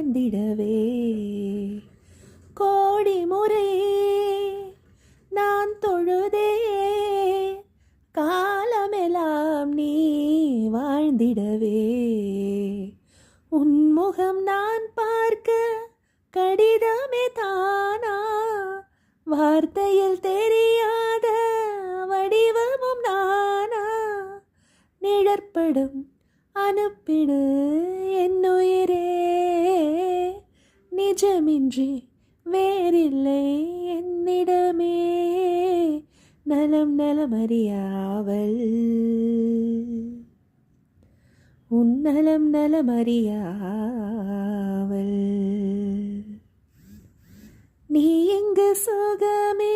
வாழ்ந்திடவே கோடி முறை நான் தொழுதே காலமெல்லாம் நீ வாழ்ந்திடவே உன்முகம் நான் பார்க்க கடிதமே தானா வார்த்தையில் தெரியாத வடிவமும் நானா நிழற்படும் அனுப்பிடு என்னுயிரே நிஜமின்றி வேறில்லை என்னிடமே நலம் நலமறியாவல் உன் நலம் நலமறியாவல் நீ எங்கு சுகமே